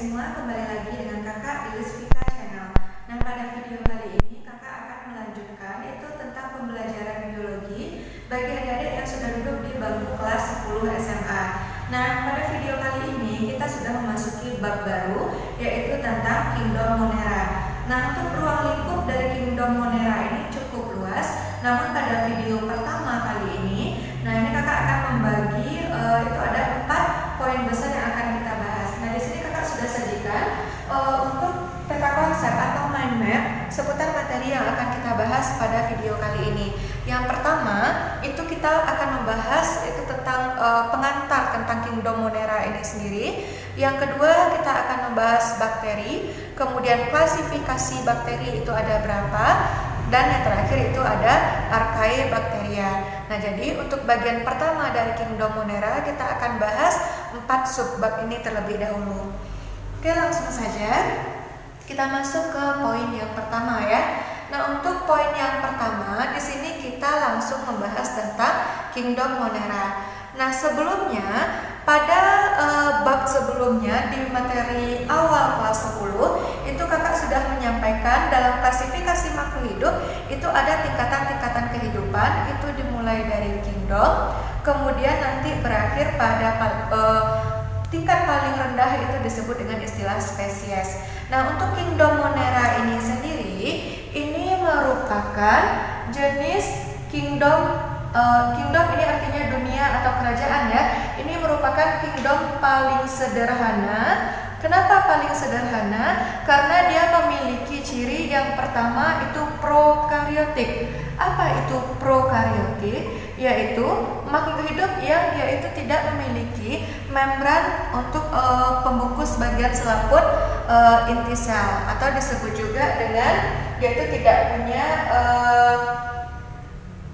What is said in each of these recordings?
semua, kembali lagi dengan kakak di Lisvika Channel. Nah, pada video kali ini kakak akan melanjutkan itu tentang pembelajaran biologi bagi adik-adik yang sudah duduk di bangku kelas 10 SMA. Nah, pada video kali ini kita sudah memasuki bab baru, yaitu tentang Kingdom Monera. Nah, untuk ruang lingkup dari Kingdom Monera ini cukup luas, namun pada video pertama kali ini, ini kakak akan membagi itu ada 4 poin besar yang akan kita bahas. Nah, di sini kakak sudah sajikan untuk peta konsep atau mind map seputar materi yang akan kita bahas pada video kali ini. Yang pertama, itu kita akan membahas itu tentang pengantar tentang Kingdom Monera ini sendiri. Yang kedua, kita akan membahas bakteri, kemudian klasifikasi bakteri itu ada berapa, dan yang terakhir itu ada Archaebacteria. Nah, jadi untuk bagian pertama dari Kingdom Monera kita akan bahas 4 subbab ini terlebih dahulu. Oke, langsung saja kita masuk ke poin yang pertama ya. Nah, untuk poin yang pertama di sini kita langsung membahas tentang Kingdom Monera. Nah, sebelumnya pada bab sebelumnya di materi awal kelas 10 itu kakak sudah menyampaikan dalam klasifikasi makhluk hidup itu ada tingkatan-tingkatan kehidupan, itu dimulai dari kingdom, kemudian nanti berakhir pada tingkat paling rendah itu disebut dengan istilah spesies. Nah, untuk Kingdom Monera ini sendiri ini merupakan jenis kingdom. Kingdom ini artinya dunia atau kerajaan ya. Ini merupakan kingdom paling sederhana. Kenapa paling sederhana? Karena dia memiliki ciri yang pertama itu prokaryotik. Apa itu prokaryotik? Yaitu makhluk hidup yang dia itu tidak memiliki membran untuk pembungkus bagian selaput inti sel, atau disebut juga dengan dia itu tidak punya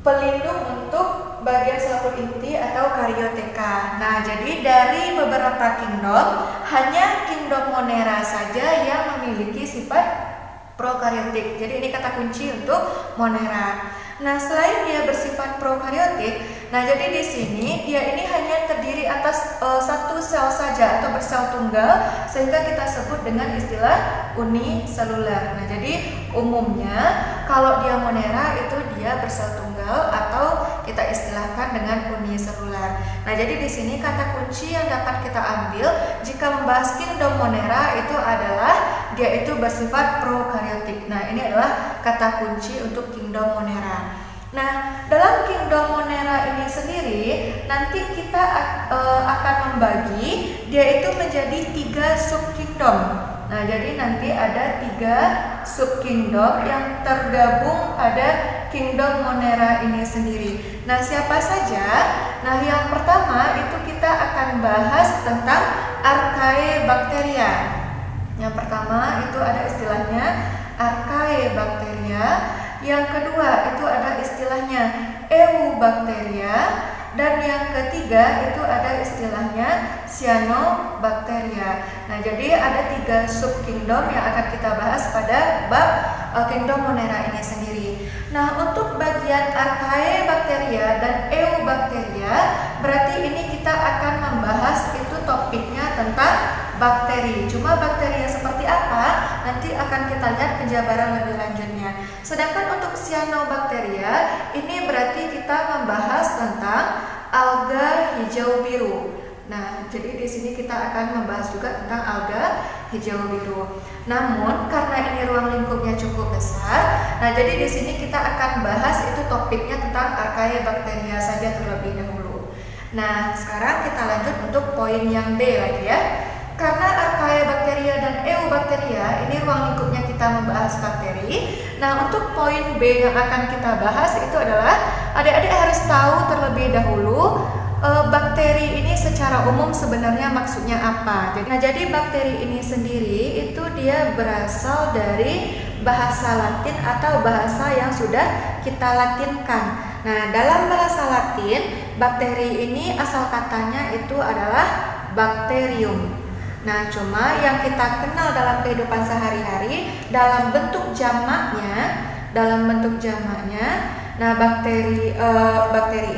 pelindung untuk bagian selaput inti atau karyoteka. Nah, jadi dari beberapa kingdom, hanya Kingdom Monera saja yang memiliki sifat prokaryotik. Jadi ini kata kunci untuk Monera. Nah, selain dia bersifat prokaryotik, nah jadi di sini dia ini hanya terdiri atas satu sel saja atau bersel tunggal, sehingga kita sebut dengan istilah uniseluler. Nah, jadi umumnya kalau dia Monera itu dia bersel tunggal atau kita istilahkan dengan uniseluler. Nah, jadi di sini kata kunci yang dapat kita ambil jika membahas Kingdom Monera itu adalah dia itu bersifat prokaryotik. Nah, ini adalah kata kunci untuk Kingdom Monera. Nah, dalam Kingdom Monera ini sendiri nanti kita akan membagi dia itu menjadi 3 subkingdom. Nah, jadi nanti ada 3 subkingdom yang tergabung pada Kingdom Monera ini sendiri. Nah, siapa saja? Nah, yang pertama itu kita akan bahas tentang Archaebacteria. Yang pertama itu ada istilahnya Archaebacteria. Yang kedua itu ada istilahnya Eubacteria, dan yang ketiga itu ada istilahnya Cyanobacteria. Nah, jadi ada 3 subkingdom yang akan kita bahas pada bab Kingdom Monera ini sendiri. Nah, untuk bagian Archaebacteria dan Eubacteria, berarti ini kita akan membahas itu topiknya tentang bakteri. Cuma bakterinya seperti apa nanti akan kita lihat penjabaran lebih lanjutnya. Sedangkan untuk Cyanobacteria ini berarti kita membahas tentang alga hijau biru. Nah, jadi di sini kita akan membahas juga tentang alga hijau biru. Namun karena ini ruang lingkupnya cukup besar, nah jadi di sini kita akan bahas itu topiknya tentang Archaebacteria saja terlebih dahulu. Nah, sekarang kita lanjut untuk poin yang B lagi ya. Karena Archaebacteria dan Eubacteria ini ruang lingkupnya kita membahas bakteri. Nah, untuk poin B yang akan kita bahas itu adalah adik-adik harus tahu terlebih dahulu bakteri ini secara umum sebenarnya maksudnya apa. Jadi bakteri ini sendiri itu dia berasal dari bahasa Latin atau bahasa yang sudah kita latinkan. Nah, dalam bahasa Latin, bakteri ini asal katanya itu adalah bacterium. Nah, cuma yang kita kenal dalam kehidupan sehari-hari dalam bentuk jamaknya, nah bakteri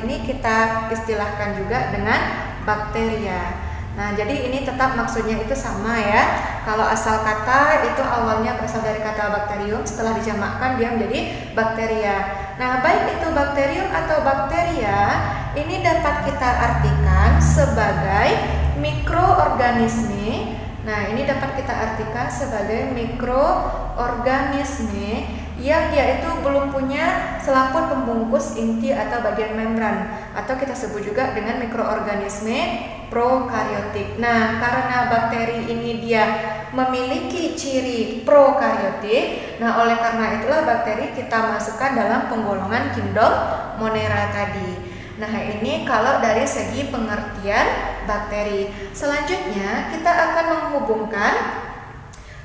ini kita istilahkan juga dengan bakteria. Nah, jadi ini tetap maksudnya itu sama ya. Kalau asal kata itu awalnya berasal dari kata bakterium, setelah dijamakkan dia menjadi bakteria. Nah, baik itu bakterium atau bakteria, ini dapat kita artikan sebagai mikroorganisme. Nah, ini dapat kita artikan sebagai mikroorganisme yang dia itu belum punya selaput pembungkus inti atau bagian membran, atau kita sebut juga dengan mikroorganisme prokaryotik. Nah, karena bakteri ini dia memiliki ciri prokaryotik, nah oleh karena itulah bakteri kita masukkan dalam penggolongan kingdom Monera tadi. Nah, ini kalau dari segi pengertian bakteri. Selanjutnya kita akan menghubungkan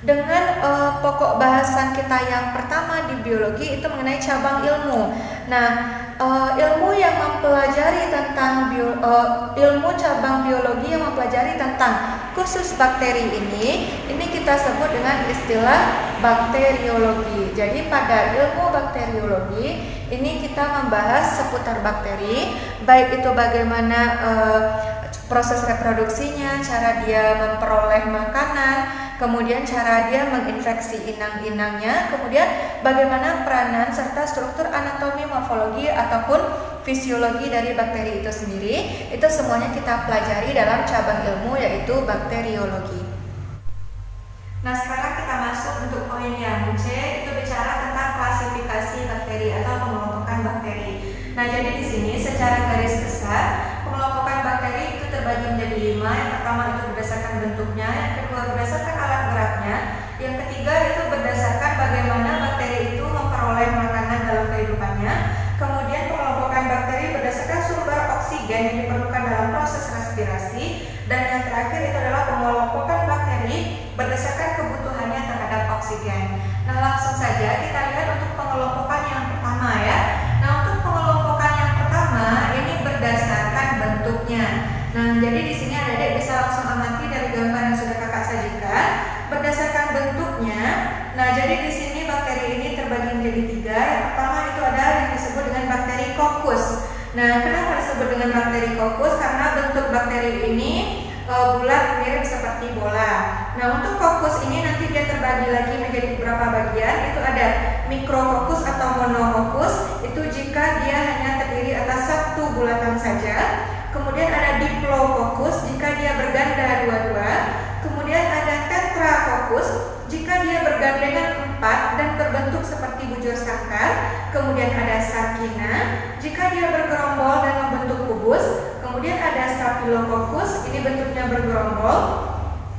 dengan pokok bahasan kita yang pertama di biologi, itu mengenai cabang ilmu. Nah, ilmu yang mempelajari tentang ilmu cabang biologi yang mempelajari tentang khusus bakteri ini kita sebut dengan istilah bakteriologi. Jadi pada ilmu bakteriologi ini kita membahas seputar bakteri, baik itu bagaimana proses reproduksinya, cara dia memperoleh makanan, kemudian cara dia menginfeksi inang-inangnya, kemudian bagaimana peranan serta struktur anatomi, morfologi ataupun fisiologi dari bakteri itu sendiri. Itu semuanya kita pelajari dalam cabang ilmu yaitu bakteriologi. Nah, sekarang kita masuk untuk poin yang C, itu bicara tentang klasifikasi bakteri atau pengelompokan bakteri. Nah, jadi di sini secara garis besar pengelompokan bakteri itu terbagi menjadi 5. Yang pertama itu berdasarkan bentuknya, yang kedua berdasarkan alat geraknya, yang ketiga itu berdasarkan bagaimana bakteri itu memperoleh makanan dalam kehidupannya. Kemudian pengelompokan bakteri berdasarkan sumber oksigen yang diperlukan dalam proses respirasi, dan yang terakhir itu adalah pengelompokan bakteri berdasarkan kebutuhannya terhadap oksigen. Nah, langsung saja kita lihat untuk pengelompokan yang pertama ya. Nah, untuk pengelompokan yang pertama ini berdasarkan bentuknya. Nah, jadi di sini adik-adik bisa langsung amati dari gambar yang sudah kakak sajikan. Berdasarkan bentuknya, nah jadi di sini bakteri ini terbagi menjadi 3. Yang pertama itu ada yang disebut dengan bakteri kokus. Nah, kenapa disebut dengan bakteri kokus? Karena bentuk bakteri ini bulat mirip seperti bola. Nah, untuk kokus ini nanti dia terbagi lagi menjadi beberapa bagian. Itu ada mikrokokus atau monokokus, itu jika dia hanya terdiri atas satu bulatan saja. Kemudian ada diplokokus jika dia berganda dua-dua. Kemudian ada tetrakokus jika dia bergandengan 4 dan berbentuk seperti bujur sangkar. Kemudian ada sarkina jika dia bergerombol dan membentuk kubus. Kemudian ada staphylococcus, ini bentuknya bergerombol.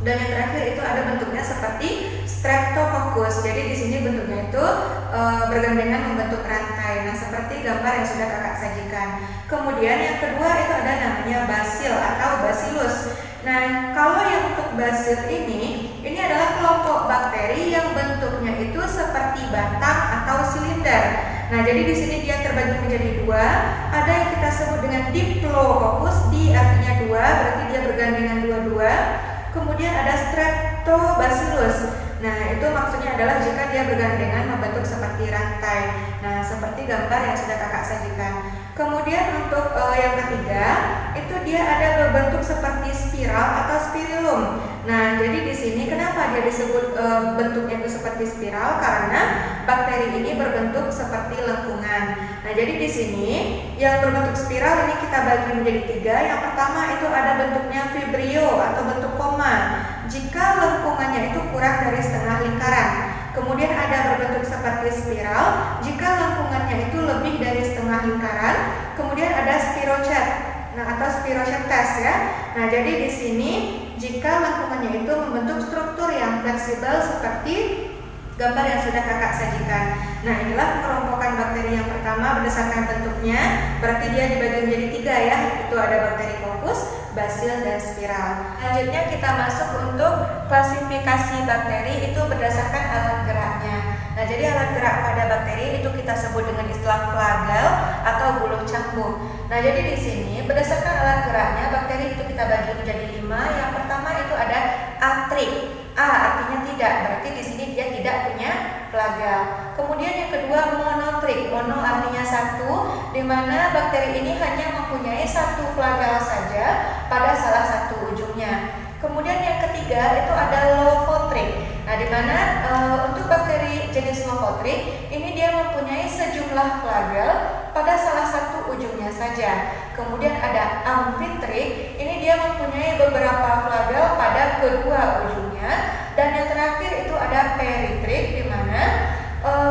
Dan yang terakhir itu ada bentuknya seperti streptococcus. Jadi di sini bentuknya itu bergandengan membentuk rantai. Nah, seperti gambar yang sudah kakak sajikan. Kemudian yang kedua itu ada namanya basil atau bacillus. Nah, kalau yang untuk basil ini adalah kelompok bakteri yang bentuknya itu seperti batang atau silinder. Nah, jadi di sini dia terbagi menjadi 2. Ada yang kita sebut dengan diplococcus, di artinya 2, berarti dia bergandengan dua-dua. Kemudian ada streptobacillus. Nah, itu maksudnya adalah jika dia bergandengan membentuk seperti rantai. Nah, seperti gambar yang sudah kakak sajikan. Kemudian untuk yang ketiga, itu dia ada berbentuk seperti spiral atau spirillum. Nah, jadi di sini kenapa dia disebut bentuknya itu seperti spiral? Karena bakteri ini berbentuk seperti lengkungan. Nah, jadi di sini yang berbentuk spiral ini kita bagi menjadi 3. Yang pertama itu ada bentuknya vibrio atau bentuk koma. Jika lengkungannya itu kurang dari setengah lingkaran. Kemudian ada berbentuk seperti spiral jika lengkungannya itu lebih dari setengah lingkaran. Kemudian ada spirocet, nah atau spirochetes ya. Nah, jadi di sini jika lengkungannya itu membentuk struktur yang fleksibel seperti gambar yang sudah kakak sajikan. Nah, inilah pengelompokan bakteri yang pertama berdasarkan bentuknya. Berarti dia dibagi menjadi 3 ya. Itu ada bakteri kokus, basil, dan spiral. Selanjutnya kita masuk untuk klasifikasi bakteri itu berdasarkan alat geraknya. Nah, jadi alat gerak pada bakteri itu kita sebut dengan istilah flagel atau buluh cangkung. Nah, jadi di sini berdasarkan alat geraknya bakteri itu kita bagi menjadi 5. Yang pertama itu ada atrik. A artinya tidak, berarti di sini dia tidak punya flagel. Kemudian yang kedua monotrik. Mono artinya 1, di mana bakteri ini hanya mempunyai 1 flagel saja pada salah satu ujungnya. ketiga itu ada Lophotrix. Nah, di mana untuk bakteri jenis Lophotrix ini dia mempunyai sejumlah flagel pada salah satu ujungnya saja. Kemudian ada Amphitrix, ini dia mempunyai beberapa flagel pada kedua ujungnya. Dan yang terakhir itu ada Peritrix, di mana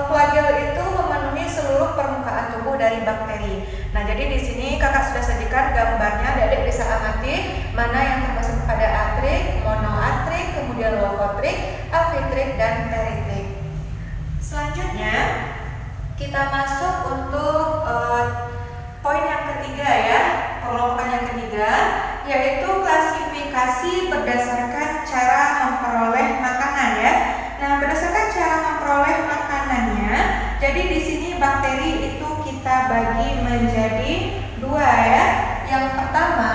flagel itu memenuhi seluruh permukaan tubuh dari bakteri. Nah, jadi di sini kakak sudah sajikan gambarnya, adik bisa amati mana yang termasuk pada Atrix, Monoatrix, kemudian Lophotrix, Amphitrix, dan Peritrix. Selanjutnya kita masuk untuk poin yang ketiga ya, pengelompokan yang ketiga, yaitu klasifikasi berdasarkan cara memperoleh makanan ya. Nah, berdasarkan cara memperoleh makanannya, jadi di sini bakteri itu kita bagi menjadi dua ya. Yang pertama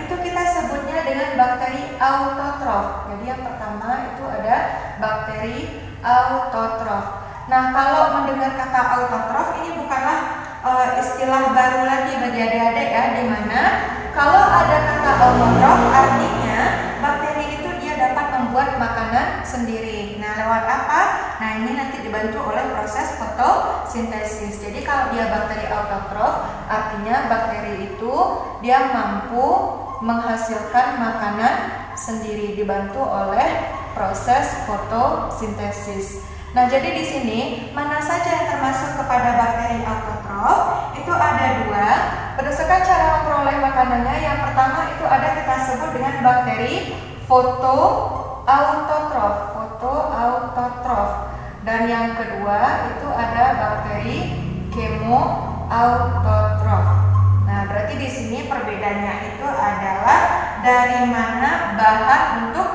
itu kita sebutnya dengan bakteri autotrof. Jadi yang pertama itu ada bakteri autotrof. Nah, kalau mendengar kata autotrof ini bukanlah istilah baru lagi bagi adik-adik ya, di mana kalau ada kata autotrof artinya bakteri itu dia dapat membuat makanan sendiri. Nah, lewat apa? Nah, ini nanti dibantu oleh proses fotosintesis. Jadi kalau dia bakteri autotrof artinya bakteri itu dia mampu menghasilkan makanan sendiri dibantu oleh proses fotosintesis. Nah, jadi di sini mana saja yang termasuk kepada bakteri autotrof? Itu ada dua. Berdasarkan cara memperoleh makanannya, yang pertama itu ada kita sebut dengan bakteri fotoautotrof. Dan yang kedua itu ada bakteri chemoautotrof. Nah, berarti di sini perbedaannya itu adalah dari mana bahan untuk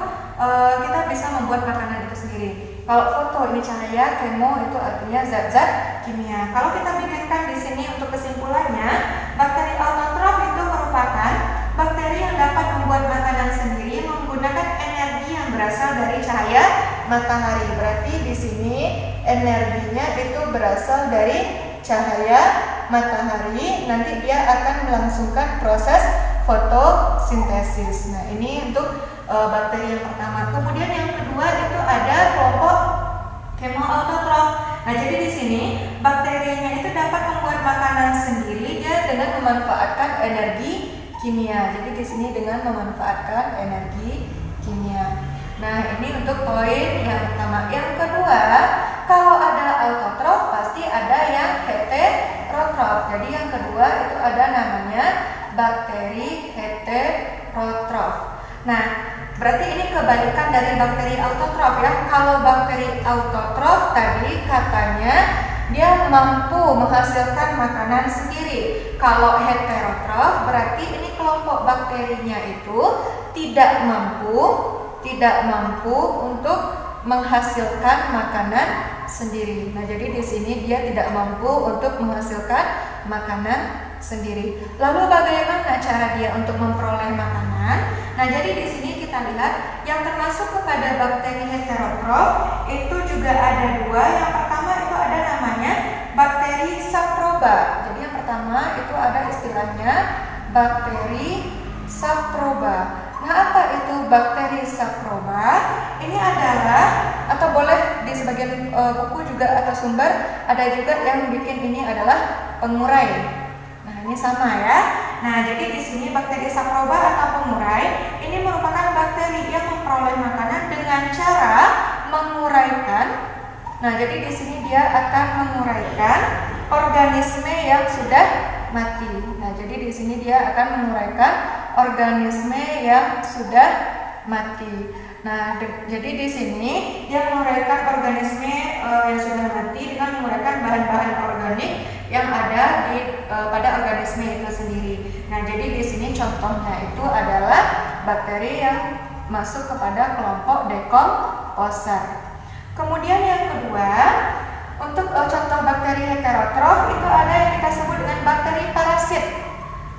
kita bisa membuat makanan itu sendiri. Kalau foto ini cahaya, chemo itu artinya zat-zat kimia. Kalau kita bikinkan di sini untuk kesimpulannya, bakteri autotrof itu merupakan bakteri yang dapat membuat makanan sendiri menggunakan energi yang berasal dari cahaya matahari. Berarti di sini energinya itu berasal dari cahaya matahari. Nanti dia akan melangsungkan proses fotosintesis. Nah, ini untuk bakteri yang pertama. Kemudian yang kedua itu ada kelompok chemoautotrof. Nah, jadi di sini bakterinya itu dapat membuat makanan sendiri dia dengan memanfaatkan energi kimia. Jadi di sini dengan memanfaatkan energi kimia. Nah, ini untuk poin yang pertama. Yang kedua, kalau ada autotrof pasti ada yang heterotrof. Jadi yang kedua itu ada namanya bakteri heterotrof. Nah, berarti ini kebalikan dari bakteri autotrof ya. Kalau bakteri autotrof tadi katanya dia mampu menghasilkan makanan sendiri. Kalau heterotrof berarti ini kelompok bakterinya itu tidak mampu untuk menghasilkan makanan sendiri. Nah, jadi di sini dia tidak mampu untuk menghasilkan makanan sendiri. Lalu bagaimana cara dia untuk memperoleh makanan? Nah, jadi di sini kita lihat yang termasuk kepada bakteri heterotrof itu juga ada dua. Yang pertama itu ada namanya bakteri saproba. Jadi yang pertama itu ada istilahnya bakteri saproba. Nah, apa itu bakteri saproba? Ini adalah, atau boleh di sebagian buku juga atau sumber ada juga yang bikin ini adalah pengurai. Nah, ini sama ya. Nah, jadi di sini bakteri saproba atau pengurai ini merupakan bakteri yang memperoleh makanan dengan cara menguraikan. Nah, jadi di sini dia akan menguraikan organisme yang sudah mati. Nah, jadi di sini dia akan menguraikan organisme yang sudah mati. Nah, jadi di sini dia menguraikan organisme yang sudah mati dengan menguraikan bahan-bahan organik yang ada pada organisme itu sendiri. Nah, jadi di sini contohnya itu adalah bakteri yang masuk kepada kelompok dekomposer. Kemudian yang kedua, untuk contoh bakteri heterotrof itu ada yang kita sebut dengan bakteri parasit.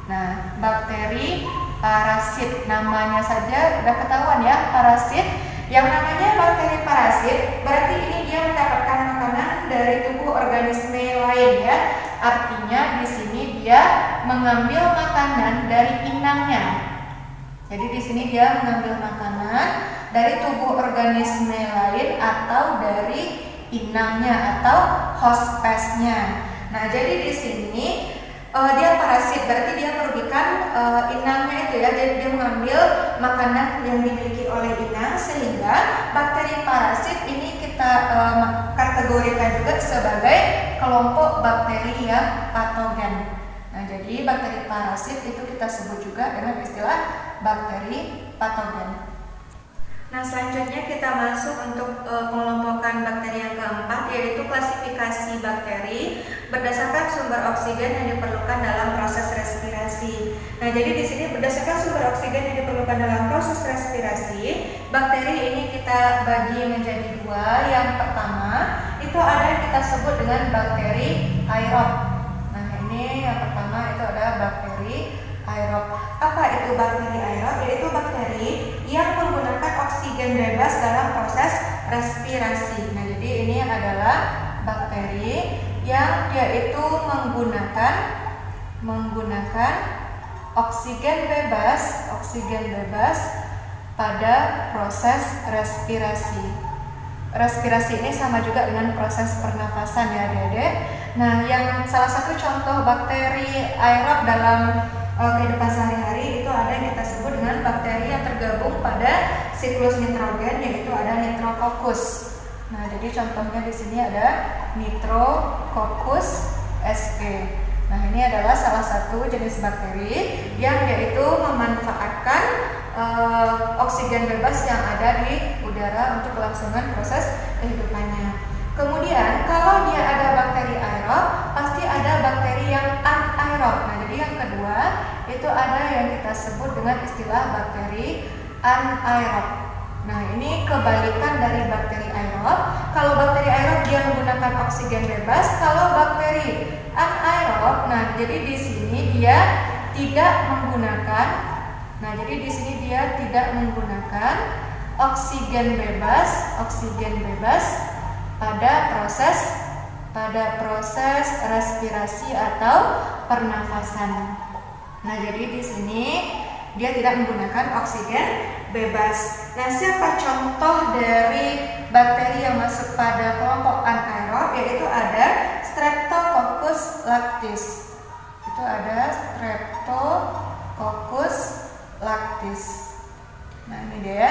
Nah, bakteri parasit namanya saja sudah ketahuan ya, parasit. Yang namanya bakteri parasit berarti ini dia mendapatkan makanan dari tubuh organisme lain ya. Artinya di sini dia mengambil makanan dari inangnya. Jadi di sini dia mengambil makanan dari tubuh organisme lain atau dari inangnya atau host pest-nya. Nah, jadi di sini dia parasit, berarti dia merugikan inangnya itu ya. Dia mengambil makanan yang dimiliki oleh inang, sehingga bakteri parasit ini kita kategorikan juga sebagai kelompok bakteri yang patogen. Nah, jadi bakteri parasit itu kita sebut juga dengan istilah bakteri patogen. Nah, selanjutnya kita masuk untuk pengelompokan bakteri yang keempat, yaitu klasifikasi bakteri berdasarkan sumber oksigen yang diperlukan dalam proses respirasi. Nah, jadi di sini berdasarkan sumber oksigen yang diperlukan dalam proses respirasi, bakteri ini kita bagi menjadi dua. Yang pertama itu ada yang kita sebut dengan bakteri aerob. Nah, ini yang pertama itu ada bakteri aerob. Apa itu bakteri aerob? Yaitu bakteri yang menggunakan oksigen bebas dalam proses respirasi. Nah, jadi ini adalah bakteri yang dia itu menggunakan oksigen bebas pada proses respirasi. Respirasi ini sama juga dengan proses pernafasan ya, Adik-adik. Nah, yang salah satu contoh bakteri aerob dalam kehidupan sehari-hari itu ada yang kita sebut dengan bakteri yang tergabung pada siklus nitrogen, yaitu ada Nitrococcus. Nah, jadi contohnya di sini ada Nitrococcus sp. Nah, ini adalah salah satu jenis bakteri yang yaitu memanfaatkan oksigen bebas yang ada di udara untuk kelangsungan proses kehidupannya. Kemudian kalau dia ada bakteri aerob, pasti ada bakteri yang anaerob. Nah, jadi yang kedua itu ada yang kita sebut dengan istilah bakteri anaerob. Nah, ini kebalikan dari bakteri aerob. Kalau bakteri aerob dia menggunakan oksigen bebas, kalau bakteri anaerob, nah jadi di sini dia tidak menggunakan oksigen bebas pada proses respirasi atau pernafasan. Nah, jadi di sini dia tidak menggunakan oksigen bebas. Nah, siapa contoh dari bakteri yang masuk pada kelompok anaerob? Yaitu ada Streptococcus lactis. Itu ada Streptococcus lactis. Nah, ini dia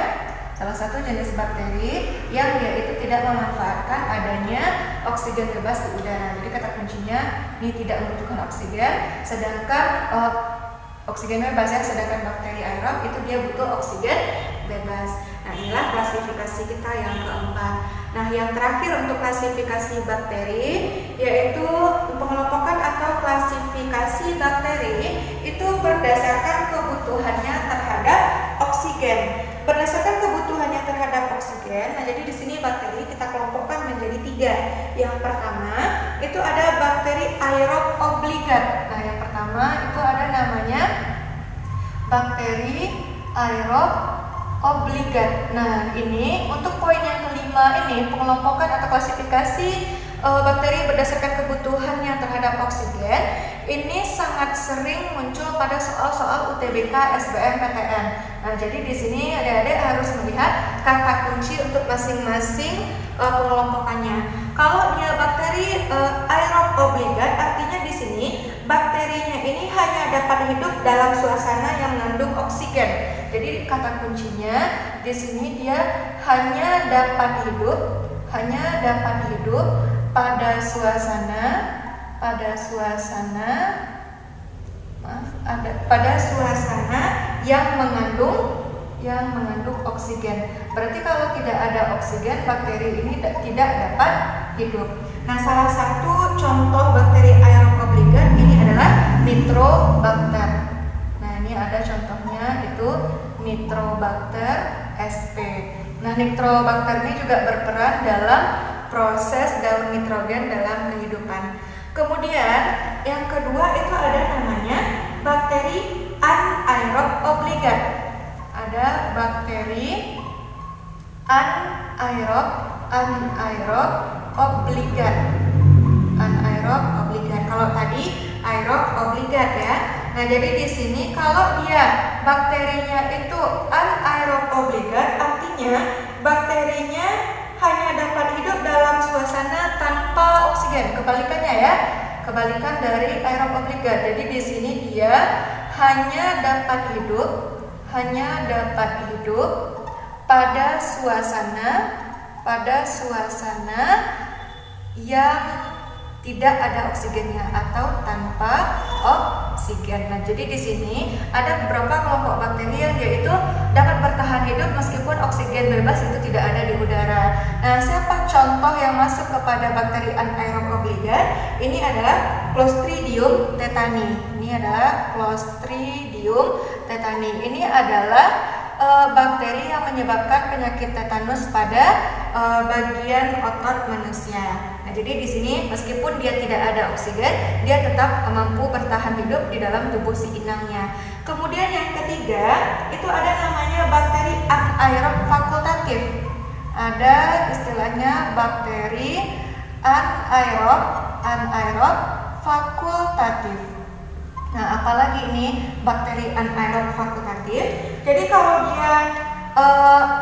salah satu jenis bakteri yang dia itu tidak memanfaatkan adanya oksigen bebas di udara. Jadi kata kuncinya ini tidak membutuhkan oksigen, sedangkan oksigen bebas ya, sedangkan bakteri aerob itu dia butuh oksigen bebas. Nah, inilah klasifikasi kita yang keempat. Nah, yang terakhir untuk klasifikasi bakteri yaitu pengelompokan atau klasifikasi bakteri itu berdasarkan kebutuhannya terhadap oksigen. Berdasarkan kebutuhannya terhadap oksigen, nah jadi di sini bakteri kita kelompokkan menjadi 3. Yang pertama itu ada bakteri aerob obligat. Nah, yang pertama itu ada namanya bakteri aerob obligat. Nah, ini untuk poin yang kelima ini pengelompokan atau klasifikasi bakteri berdasarkan kebutuhannya terhadap oksigen ini sangat sering muncul pada soal-soal UTBK, SBM, PTN. Nah, jadi di sini adik-adik harus melihat kata kunci untuk masing-masing pengelompokannya. Kalau dia bakteri aerob obligat, artinya di sini bakterinya ini hanya dapat hidup dalam suasana yang mengandung oksigen. Jadi kata kuncinya di sini dia hanya dapat hidup pada suasana yang mengandung oksigen. Berarti kalau tidak ada oksigen, bakteri ini tidak dapat hidup. Nah, salah satu contoh bakteri aerob obligat ini adalah Nitrobacter. Nah, ini ada contohnya itu Nitrobacter sp. Nah, Nitrobacter ini juga berperan dalam proses daun nitrogen dalam kehidupan. Kemudian yang kedua itu ada namanya bakteri anaerob obligat. Ada bakteri anaerob obligat. Kalau tadi aerob obligat ya. Nah, jadi di sini kalau dia bakterinya itu anaerob obligat, artinya bakterinya hanya dapat hidup dalam suasana tanpa oksigen. Kebalikannya ya, kebalikan dari aerob obligat. Jadi di sini dia hanya dapat hidup pada suasana yang tidak ada oksigennya atau tanpa oksigen. Nah, jadi di sini ada beberapa kelompok bakteri yang dia itu dapat bertahan hidup meskipun oksigen bebas itu tidak ada di udara. Nah, siapa contoh yang masuk kepada bakteri anaerob obligat? Ini adalah Clostridium tetani. Ini adalah bakteri yang menyebabkan penyakit tetanus pada bagian otot manusia. Nah, jadi di sini meskipun dia tidak ada oksigen, dia tetap mampu bertahan hidup di dalam tubuh si inangnya. Kemudian yang ketiga, itu ada namanya bakteri anaerob fakultatif. Ada istilahnya bakteri anaerob fakultatif. Nah, apalagi ini bakteri anaerob fakultatif. Jadi kalau dia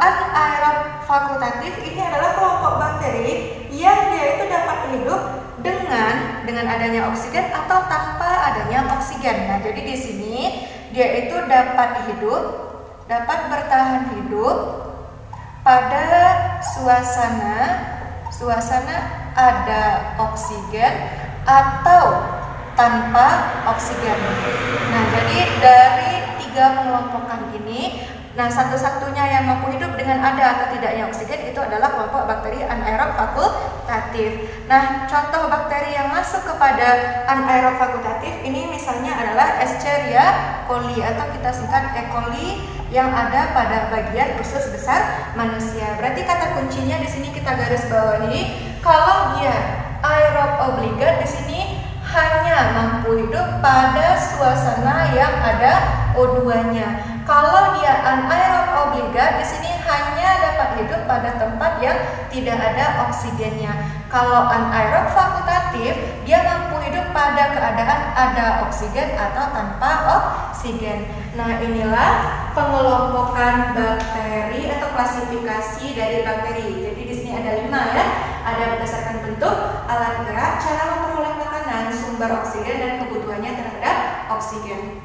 anaerob fakultatif, ini adalah kelompok bakteri yang dia itu dapat hidup dengan adanya oksigen atau tanpa adanya oksigen. Nah, jadi di sini dia itu dapat bertahan hidup pada suasana ada oksigen atau tanpa oksigen. Nah, jadi dari tiga pengelompokan ini, nah satu-satunya yang mampu hidup dengan ada atau tidaknya oksigen itu adalah kelompok bakteri anaerob fakultatif. Nah, contoh bakteri yang masuk kepada anaerob fakultatif ini misalnya adalah Escherichia coli atau kita singkat E. coli yang ada pada bagian usus besar manusia. Berarti kata kuncinya di sini kita garis bawahi, kalau dia aerob obligat di sini hanya mampu hidup pada suasana yang ada O2-nya. Kalau dia anaerob obligat di sini hanya dapat hidup pada tempat yang tidak ada oksigennya. Kalau anaerob fakultatif, dia mampu hidup pada keadaan ada oksigen atau tanpa oksigen. Nah, inilah pengelompokan bakteri atau klasifikasi dari bakteri. Jadi di sini ada 5 ya. Ada berdasarkan bentuk, alat gerak, cara memperoleh makanan, sumber oksigen dan kebutuhannya terhadap oksigen.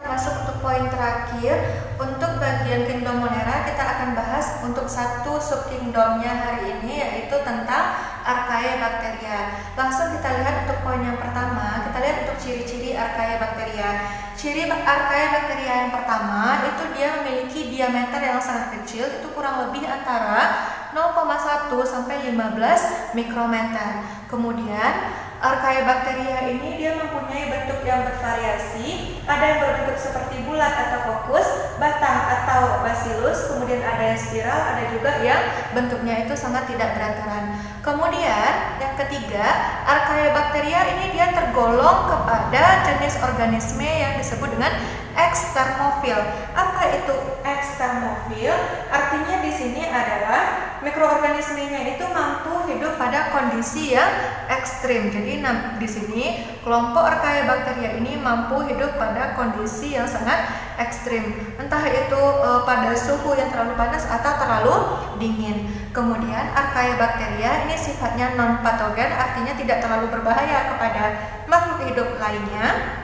Masuk untuk poin terakhir, untuk bagian kingdom Monera kita akan bahas untuk satu subkingdomnya hari ini, yaitu tentang Archaebacteria. Langsung kita lihat untuk poin yang pertama, kita lihat untuk ciri-ciri Archaebacteria. Ciri Archaebacteria yang pertama itu dia memiliki diameter yang sangat kecil, itu kurang lebih antara 0,1 sampai 15 mikrometer. Kemudian Archaebacteria ini dia mempunyai bentuk yang bervariasi, ada yang berbentuk seperti bulat atau kokus, batang atau bacillus, kemudian ada yang spiral, ada juga yang bentuknya itu sangat tidak beraturan. Kemudian yang ketiga, Archaebacteria ini dia tergolong kepada jenis organisme yang disebut dengan ekstermofil. Apa itu ekstermofil? Artinya di sini adalah mikroorganismenya itu mampu hidup pada kondisi yang ekstrim. Jadi di sini kelompok Archaebacteria ini mampu hidup pada kondisi yang sangat ekstrim, entah itu pada suhu yang terlalu panas atau terlalu dingin. Kemudian Archaebacteria ini sifatnya non patogen, artinya tidak terlalu berbahaya kepada makhluk hidup lainnya.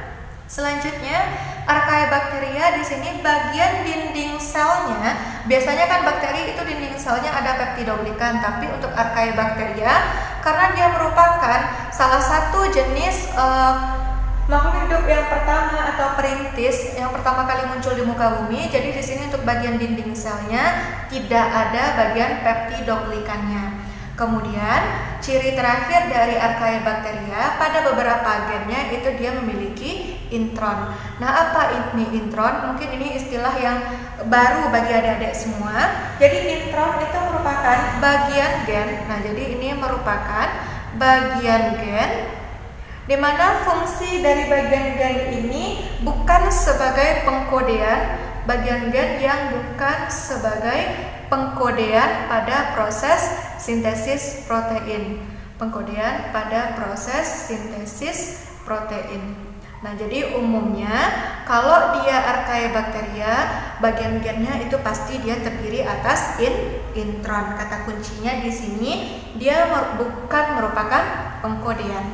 Selanjutnya, Archaebacteria di sini bagian dinding selnya, biasanya kan bakteri itu dinding selnya ada peptidoglikan, tapi untuk Archaebacteria karena dia merupakan salah satu jenis makhluk hidup yang pertama atau perintis yang pertama kali muncul di muka bumi, jadi di sini untuk bagian dinding selnya tidak ada bagian peptidoglikannya. Kemudian ciri terakhir dari Archaebacteria, pada beberapa gennya itu dia memiliki intron. Nah, apa ini intron? Mungkin ini istilah yang baru bagi adik-adik semua. Jadi intron itu merupakan bagian gen. Nah, jadi ini merupakan bagian gen di mana fungsi dari bagian gen ini bukan sebagai pengkodean, bagian gen yang bukan sebagai pengkodean pada proses sintesis protein. Pengkodean pada proses sintesis protein. Nah, jadi umumnya kalau dia Archaebacteria, bagian gennya itu pasti dia terdiri atas intron. Kata kuncinya di sini dia bukan merupakan pengkodean.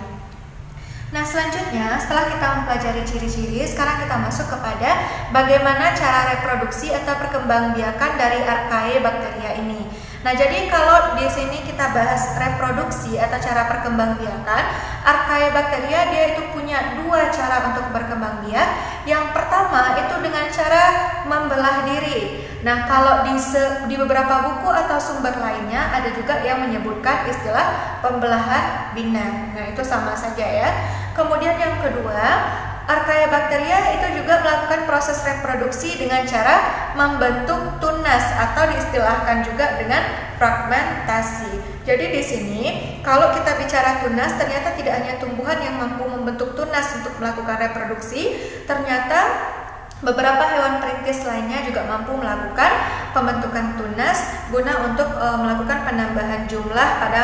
Nah, selanjutnya setelah kita mempelajari ciri-ciri, sekarang kita masuk kepada bagaimana cara reproduksi atau perkembangbiakan dari Archaebacteria ini. Nah, jadi kalau di sini kita bahas reproduksi atau cara perkembangbiakan, Archaebacteria dia itu punya dua cara untuk berkembang biak. Yang pertama itu dengan cara membelah diri. Nah, kalau di beberapa buku atau sumber lainnya ada juga yang menyebutkan istilah pembelahan binar. Nah, itu sama saja ya. Kemudian yang kedua, Archaebacteria itu juga melakukan proses reproduksi dengan cara membentuk tunas atau diistilahkan juga dengan fragmentasi. Jadi di sini kalau kita bicara tunas, ternyata tidak hanya tumbuhan yang mampu membentuk tunas untuk melakukan reproduksi, ternyata beberapa hewan perintis lainnya juga mampu melakukan pembentukan tunas guna untuk melakukan penambahan jumlah pada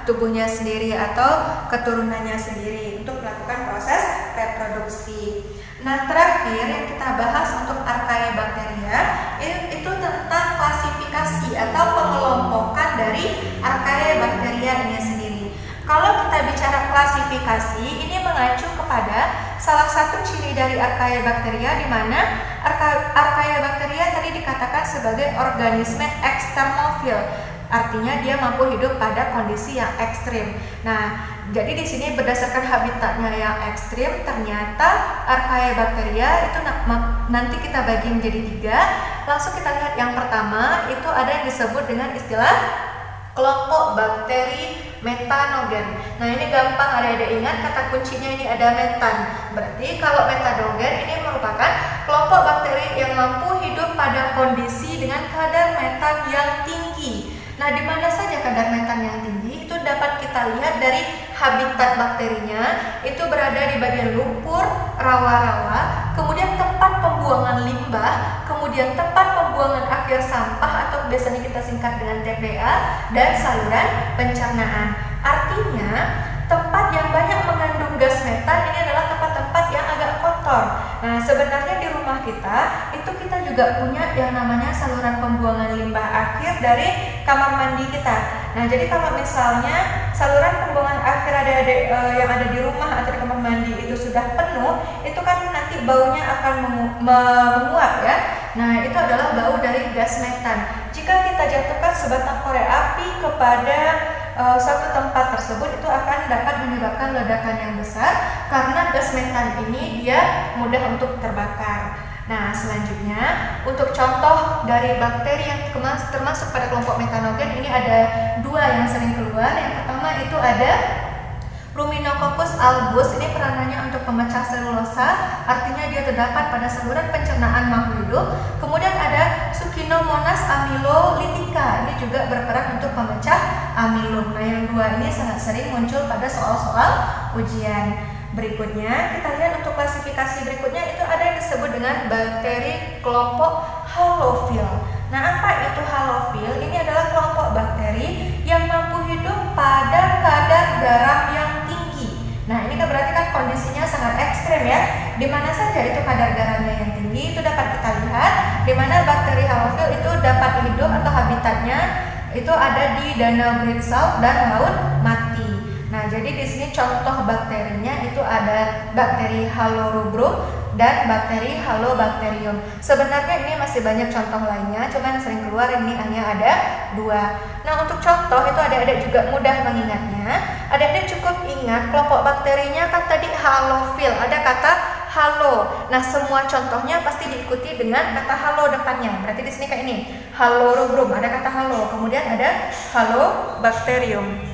tubuhnya sendiri atau keturunannya sendiri untuk melakukan proses reproduksi. Nah, terakhir yang kita bahas untuk Archaebacteria itu tentang klasifikasi atau pengelompokan dari Archaebacteria ini sendiri. Kalau kita bicara klasifikasi, ini mengacu kepada salah satu ciri dari Archaebacteria, di mana Archaebacteria tadi dikatakan sebagai organisme ekstermofil. Artinya dia mampu hidup pada kondisi yang ekstrim. Nah, jadi di sini berdasarkan habitatnya yang ekstrim, ternyata Archaebacteria itu nanti kita bagi menjadi 3. Langsung kita lihat yang pertama, itu ada yang disebut dengan istilah kelompok bakteri metanogen. Nah, ini gampang adik-adik ingat, kata kuncinya ini ada metan. Berarti kalau metanogen ini merupakan kelompok bakteri yang mampu hidup pada kondisi dengan kadar metan yang tinggi. Nah, di mana saja kadar metan yang tinggi itu dapat kita lihat dari habitat bakterinya, itu berada di bagian lumpur, rawa-rawa, kemudian tempat pembuangan limbah, kemudian tempat pembuangan akhir sampah atau biasanya kita singkat dengan TPA, dan saluran pencernaan. Artinya, tempat yang banyak mengandung gas metan ini adalah tempat-tempat yang agak kotor. Nah, sebenarnya di rumah kita itu kita juga punya yang namanya saluran pembuangan limbah akhir dari kamar mandi kita. Nah, jadi kalau misalnya saluran pembuangan akhir adik-adik yang ada di rumah atau di kamar mandi itu sudah penuh, itu kan nanti baunya akan menguap ya. Nah, itu adalah bau dari gas metan. Jika kita jatuhkan sebatang korek api kepada suatu tempat tersebut, itu akan dapat menyebabkan ledakan yang besar karena gas metan ini dia mudah untuk terbakar. Nah, selanjutnya untuk contoh dari bakteri yang termasuk pada kelompok metanogen ini ada 2 yang sering keluar. Yang pertama itu ada Ruminococcus albus. Ini peranannya untuk pemecah selulosa, artinya dia terdapat pada saluran pencernaan makhluk hidup. Kemudian ada Sucinomonas amylolytica. Ini juga berperan untuk pemecah amilum. Nah, yang 2 ini sangat sering muncul pada soal-soal ujian. Berikutnya kita lihat untuk klasifikasi berikutnya itu ada yang disebut dengan bakteri kelompok halofil. Nah, apa itu halofil? Ini adalah kelompok bakteri yang mampu hidup pada kadar garam yang tinggi. Nah, ini kan berarti kan kondisinya sangat ekstrem ya. Di mana saja itu kadar garamnya yang tinggi, itu dapat kita lihat di mana bakteri halofil itu dapat hidup atau habitatnya itu ada di danau Great Salt dan laut mati. Nah, jadi di sini contoh bakterinya itu ada bakteri Halorubrum dan bakteri Halobacterium. Sebenarnya ini masih banyak contoh lainnya, cuma yang sering keluar ini hanya ada 2. Nah, untuk contoh itu adik-adik juga mudah mengingatnya. Adik-adik cukup ingat kelompok bakterinya kan tadi halofil, ada kata halo. Nah, semua contohnya pasti diikuti dengan kata halo depannya. Berarti di sini kayak ini, Halorubrum, ada kata halo. Kemudian ada Halobacterium.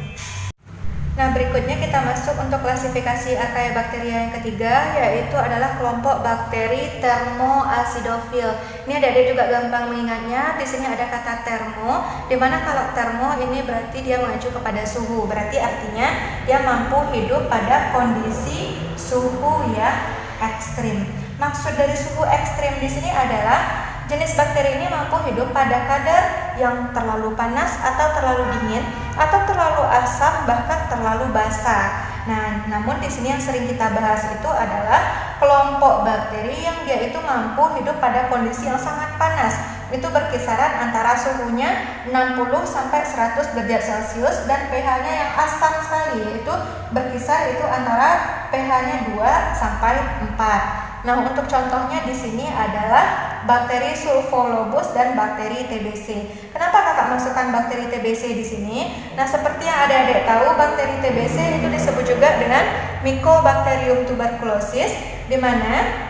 Nah, berikutnya kita masuk untuk klasifikasi Archaebacteria yang ketiga, yaitu adalah kelompok bakteri termoacidofil. Ini adik-adik juga gampang mengingatnya. Di sini ada kata termo, di mana kalau termo ini berarti dia mengacu kepada suhu. Berarti artinya dia mampu hidup pada kondisi suhu yang ekstrim. Maksud dari suhu ekstrim di sini adalah jenis bakteri ini mampu hidup pada kadar yang terlalu panas atau terlalu dingin atau terlalu asam bahkan terlalu basah. Nah, namun di sini yang sering kita bahas itu adalah kelompok bakteri yang dia itu mampu hidup pada kondisi yang sangat panas. Itu berkisaran antara suhunya 60 sampai 100 derajat Celcius dan pH-nya yang asam sekali, yaitu berkisar itu antara pH-nya 2 sampai 4. Nah, untuk contohnya di sini adalah bakteri Sulfolobus dan bakteri TBC. Kenapa kakak masukkan bakteri TBC di sini? Nah, seperti yang adik-adik tahu, bakteri TBC itu disebut juga dengan Mycobacterium tuberculosis, di mana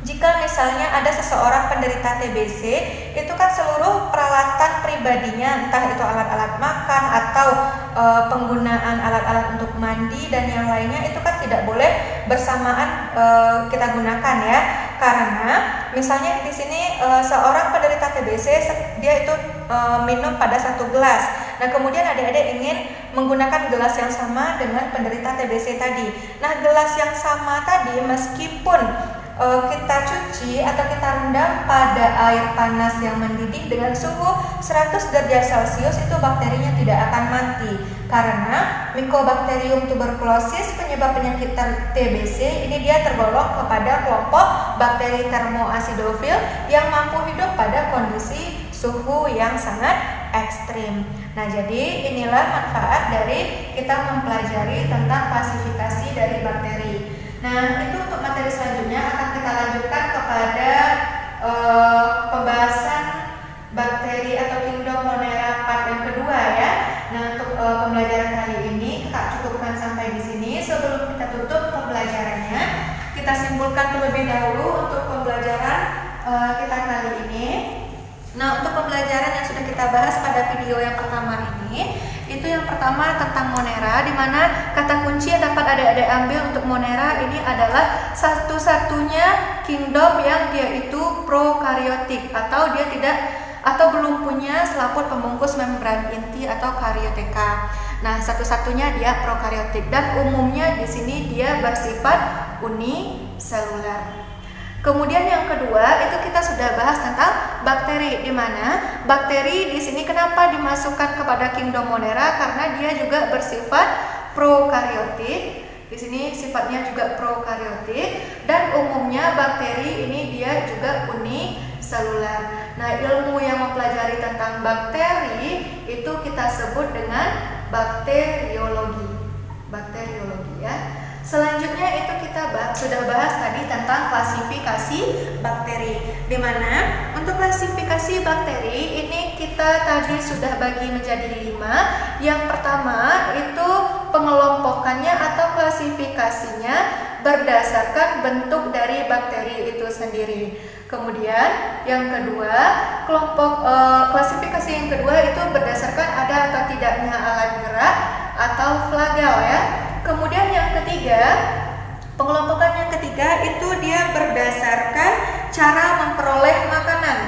jika misalnya ada seseorang penderita TBC, itu kan seluruh peralatan pribadinya, entah itu alat-alat makan atau penggunaan alat-alat untuk mandi dan yang lainnya, itu kan tidak boleh bersamaan kita gunakan ya. Karena misalnya di sini seorang penderita TBC dia itu minum pada 1 gelas. Nah, kemudian adik-adik ingin menggunakan gelas yang sama dengan penderita TBC tadi. Nah, gelas yang sama tadi meskipun kita cuci atau kita rendam pada air panas yang mendidih dengan suhu 100 derajat Celcius, itu bakterinya tidak akan mati. Karena Mycobacterium tuberculosis, penyebab penyakit TBC ini, dia tergolong kepada kelompok bakteri termoacidofil yang mampu hidup pada kondisi suhu yang sangat ekstrim. Nah, jadi inilah manfaat dari kita mempelajari tentang klasifikasi dari bakteri. Nah, itu untuk materi selanjutnya akan kita lanjutkan kepada pembahasan bakteri atau kingdom Monera part yang kedua ya. Nah, untuk pembelajaran kali ini Kak cukupkan sampai di sini. Sebelum kita tutup pembelajarannya, kita simpulkan terlebih dahulu untuk pembelajaran kita kali ini. Nah, untuk pembelajaran yang sudah kita bahas pada video yang pertama ini, itu yang pertama tentang Monera, di mana kata kunci yang dapat adik-adik ambil untuk Monera ini adalah satu-satunya kingdom yang dia itu prokaryotik, atau dia tidak atau belum punya selaput pembungkus membran inti atau karyoteka. Nah, satu-satunya dia prokaryotik dan umumnya di sini dia bersifat uniselular. Kemudian yang kedua itu kita sudah bahas tentang bakteri, di mana bakteri di sini kenapa dimasukkan kepada kingdom Monera, karena dia juga bersifat prokaryotik. Di sini sifatnya juga prokaryotik dan umumnya bakteri ini dia juga uniselular. Nah, ilmu yang mempelajari tentang bakteri itu kita sebut dengan bakteriologi. Bakteriologi ya. Selanjutnya itu kita sudah bahas tadi tentang klasifikasi bakteri, di mana untuk klasifikasi bakteri ini kita tadi sudah bagi menjadi 5. Yang pertama itu pengelompokannya atau klasifikasinya berdasarkan bentuk dari bakteri itu sendiri. Kemudian yang kedua, klasifikasi yang kedua itu berdasarkan ada atau tidaknya alat gerak atau flagal ya. Kemudian yang ketiga, pengelompokan yang ketiga itu dia berdasarkan cara memperoleh makanan.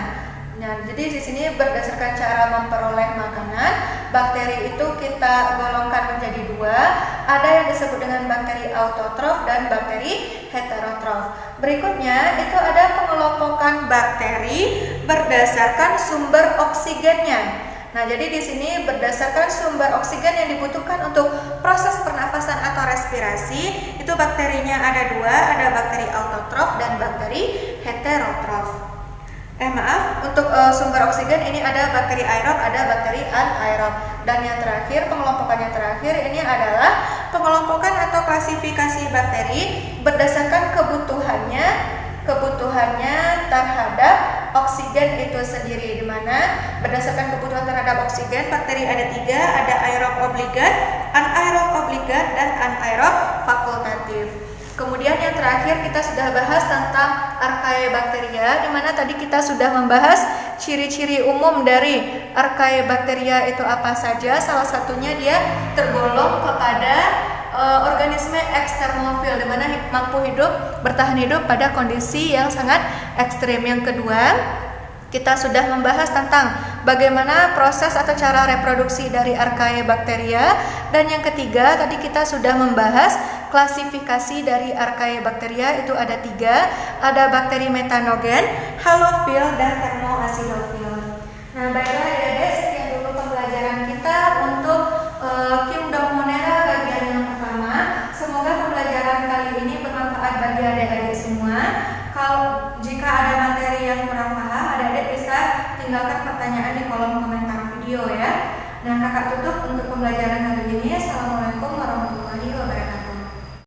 Nah, jadi di sini berdasarkan cara memperoleh makanan, bakteri itu kita golongkan menjadi 2. Ada yang disebut dengan bakteri autotrof dan bakteri heterotrof. Berikutnya itu ada pengelompokan bakteri berdasarkan sumber oksigennya. Nah, jadi di sini berdasarkan sumber oksigen yang dibutuhkan untuk proses pernafasan atau respirasi, itu bakterinya ada 2, ada bakteri autotrof dan bakteri heterotrof. Untuk sumber oksigen ini ada bakteri aerob, ada bakteri anaerob. Dan yang terakhir, pengelompokan yang terakhir ini adalah pengelompokan atau klasifikasi bakteri berdasarkan kebutuhannya terhadap oksigen itu sendiri, di mana berdasarkan kebutuhan terhadap oksigen bakteri ada 3, ada aerob obligat, anaerob obligat, dan anaerob fakultatif. Kemudian yang terakhir kita sudah bahas tentang Archaebacteria, di mana tadi kita sudah membahas ciri-ciri umum dari Archaebacteria itu apa saja. Salah satunya dia tergolong kepada organisme ekstermofil, di mana mampu bertahan hidup pada kondisi yang sangat ekstrim. Yang kedua, kita sudah membahas tentang bagaimana proses atau cara reproduksi dari Archaebacteria. Dan yang ketiga, tadi kita sudah membahas klasifikasi dari Archaebacteria itu ada 3, ada bakteri metanogen, halofil, dan termoacidofil. Nah, baiklah adik-adik, sekian dulu pembelajaran kita untuk kingdom Monera bagian yang pertama. Semoga pembelajaran kali ini bermanfaat bagi adik-adik semua. tinggalkan pertanyaan di kolom komentar video ya. Nah, kakak tutup untuk pembelajaran hari ini. Assalamualaikum.